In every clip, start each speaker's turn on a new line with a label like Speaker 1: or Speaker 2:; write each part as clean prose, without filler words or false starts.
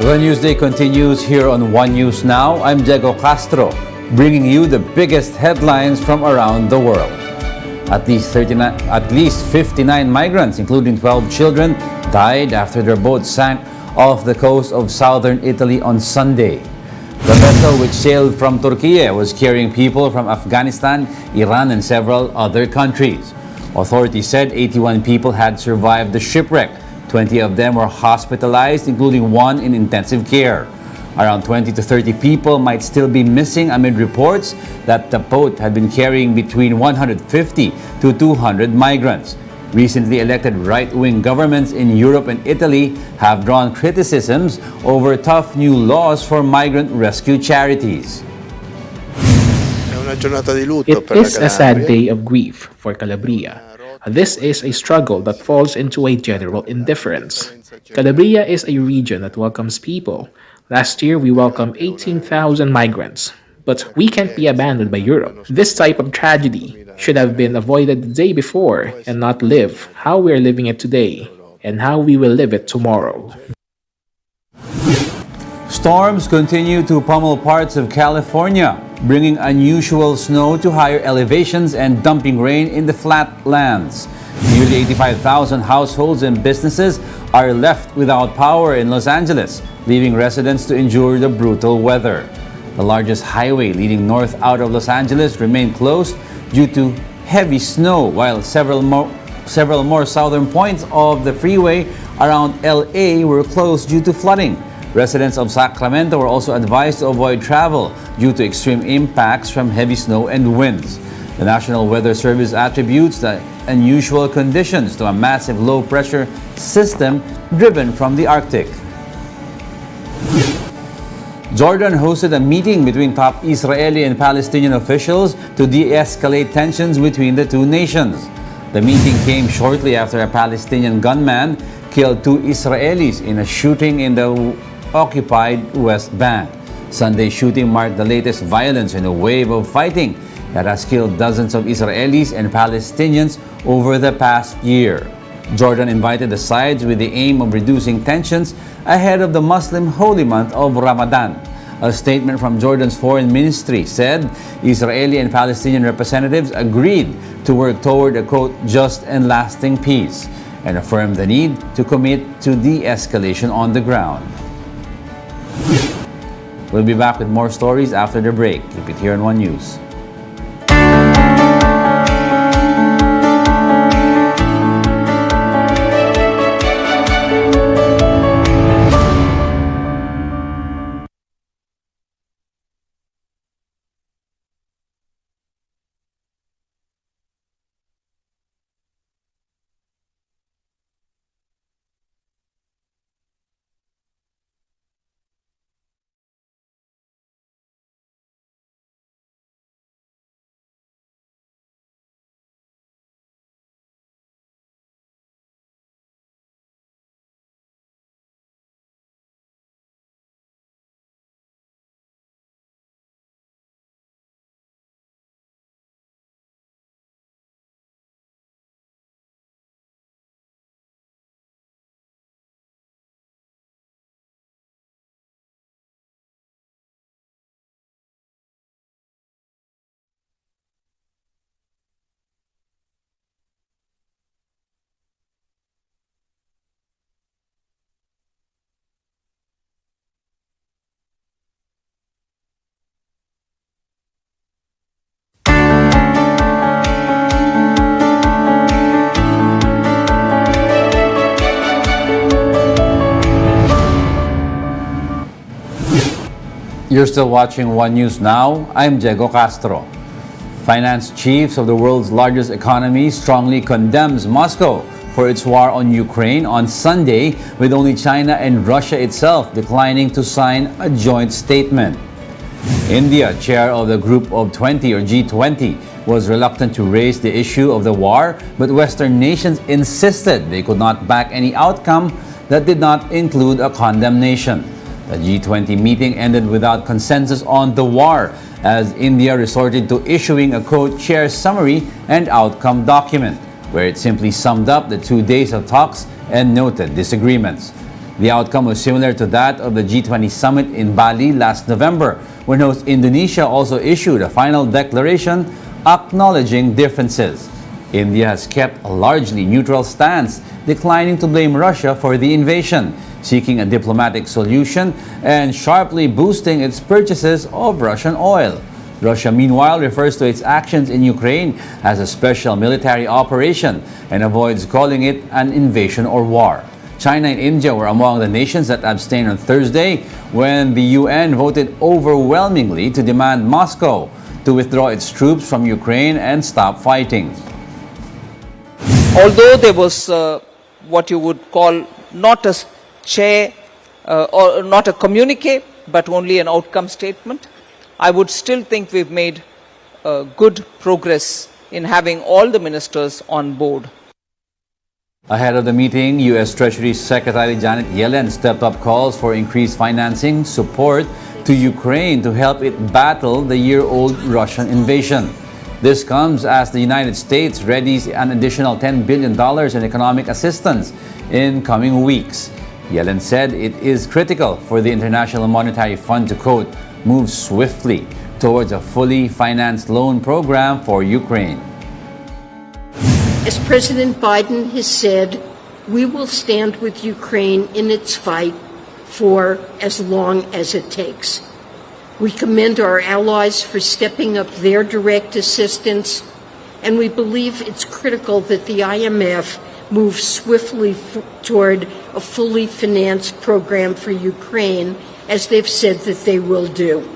Speaker 1: The Newsday continues here on One News Now. I'm Diego Castro, bringing you the biggest headlines from around the world. At least 59 migrants, including 12 children, died after their boat sank off the coast of southern Italy on Sunday. The vessel, which sailed from Turkey, was carrying people from Afghanistan, Iran, and several other countries. Authorities said 81 people had survived the shipwreck. 20 of them were hospitalized, including one in intensive care. Around 20 to 30 people might still be missing amid reports that the boat had been carrying between 150 to 200 migrants. Recently elected right-wing governments in Europe and Italy have drawn criticisms over tough new laws for migrant rescue charities.
Speaker 2: It is a sad day of grief for Calabria. This is a struggle that falls into a general indifference. Calabria is a region that welcomes people. Last year, we welcomed 18,000 migrants. But we can't be abandoned by Europe. This type of tragedy should have been avoided the day before and not live how we are living it today and how we will live it tomorrow.
Speaker 1: Storms continue to pummel parts of California, bringing unusual snow to higher elevations and dumping rain in the flatlands. Nearly 85,000 households and businesses are left without power in Los Angeles, leaving residents to endure the brutal weather. The largest highway leading north out of Los Angeles remained closed due to heavy snow, while several more southern points of the freeway around LA were closed due to flooding. Residents of Sacramento were also advised to avoid travel due to extreme impacts from heavy snow and winds. The National Weather Service attributes the unusual conditions to a massive low-pressure system driven from the Arctic. Jordan hosted a meeting between top Israeli and Palestinian officials to de-escalate tensions between the two nations. The meeting came shortly after a Palestinian gunman killed two Israelis in a shooting in the occupied West Bank. Sunday's shooting marked the latest violence in a wave of fighting that has killed dozens of Israelis and Palestinians over the past year. Jordan invited the sides with the aim of reducing tensions ahead of the Muslim holy month of Ramadan. A statement from Jordan's foreign ministry said Israeli and Palestinian representatives agreed to work toward a, quote, just and lasting peace, and affirmed the need to commit to de-escalation on the ground. We'll be back with more stories after the break. Keep it here on One News. You're still watching One News Now. I'm Diego Castro. Finance chiefs of the world's largest economy strongly condemns Moscow for its war on Ukraine on Sunday, with only China and Russia itself declining to sign a joint statement. India, chair of the Group of 20 or G20, was reluctant to raise the issue of the war, but Western nations insisted they could not back any outcome that did not include a condemnation. The G20 meeting ended without consensus on the war, as India resorted to issuing a co-chair summary and outcome document, where it simply summed up the 2 days of talks and noted disagreements. The outcome was similar to that of the G20 summit in Bali last November, when host Indonesia also issued a final declaration acknowledging differences. India has kept a largely neutral stance, declining to blame Russia for the invasion, seeking a diplomatic solution, and sharply boosting its purchases of Russian oil. Russia, meanwhile, refers to its actions in Ukraine as a special military operation and avoids calling it an invasion or war. China and India were among the nations that abstained on Thursday when the UN voted overwhelmingly to demand Moscow to withdraw its troops from Ukraine and stop fighting.
Speaker 3: Although there was what you would call not a chair or not a communique, but only an outcome statement, I would still think we've made good progress in having all the ministers on board.
Speaker 1: Ahead of the meeting, U.S. Treasury Secretary Janet Yellen stepped up calls for increased financing support to Ukraine to help it battle the year-old Russian invasion. This comes as the United States readies an additional $10 billion in economic assistance in coming weeks. Yellen said it is critical for the International Monetary Fund to, quote, move swiftly towards a fully financed loan program for Ukraine.
Speaker 4: As President Biden has said, we will stand with Ukraine in its fight for as long as it takes. We commend our allies for stepping up their direct assistance, and we believe it's critical that the IMF move swiftly toward a fully financed program for Ukraine, as they've said that they will do.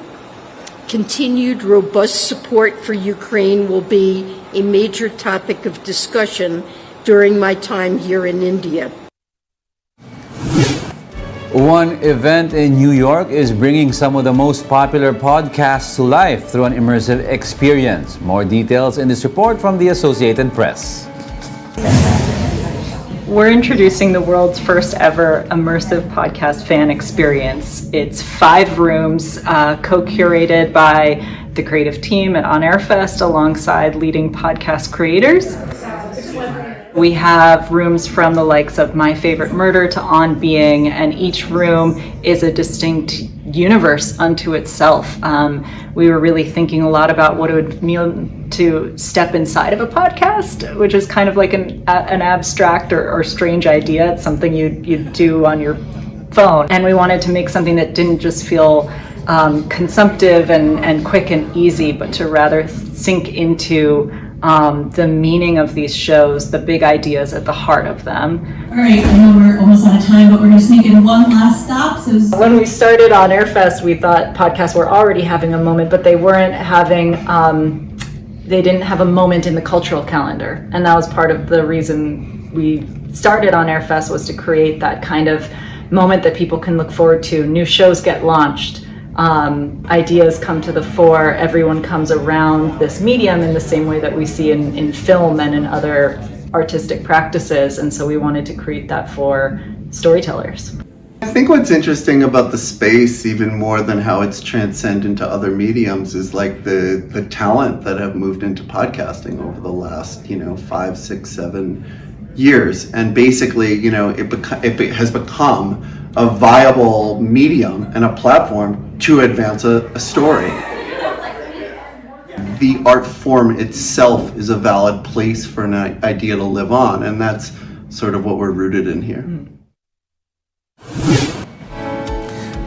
Speaker 4: Continued robust support for Ukraine will be a major topic of discussion during my time here in India.
Speaker 1: One event in New York is bringing some of the most popular podcasts to life through an immersive experience. More details in this report from the Associated Press.
Speaker 5: We're introducing the world's first ever immersive podcast fan experience. It's 5 rooms co-curated by the creative team at On Air Fest alongside leading podcast creators. We have rooms from the likes of My Favorite Murder to On Being, and each room is a distinct universe unto itself. We were really thinking a lot about what it would mean to step inside of a podcast, which is kind of like an abstract or strange idea. It's something you'd do on your phone. And we wanted to make something that didn't just feel consumptive and quick and easy, but to rather sink into the meaning of these shows, the big ideas at the heart of them.
Speaker 6: All right, I know we're almost out of time, but we're going to sneak in one last stop. So
Speaker 5: when we started On Air Fest, we thought podcasts were already having a moment, but they weren't having, they didn't have a moment in the cultural calendar. And that was part of the reason we started On Air Fest, was to create that kind of moment that people can look forward to. New shows get launched. Ideas come to the fore, everyone comes around this medium in the same way that we see in film and in other artistic practices, and so we wanted to create that for storytellers.
Speaker 7: I think what's interesting about the space, even more than how it's transcended into other mediums, is like the talent that have moved into podcasting over the last 5, 6, 7 years, and basically it has become a viable medium and a platform to advance a story. The art form itself is a valid place for an idea to live on, and that's sort of what we're rooted in here.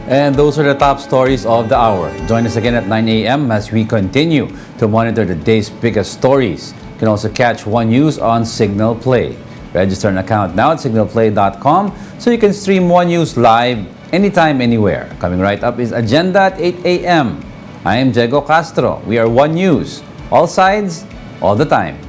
Speaker 1: And those are the top stories of the hour. Join us again at 9 a.m. as we continue to monitor the day's biggest stories. You can also catch One News on Signal Play. Register an account now at signalplay.com so you can stream One News live anytime, anywhere. Coming right up is Agenda at 8 a.m. I am Diego Castro. We are One News. All sides, all the time.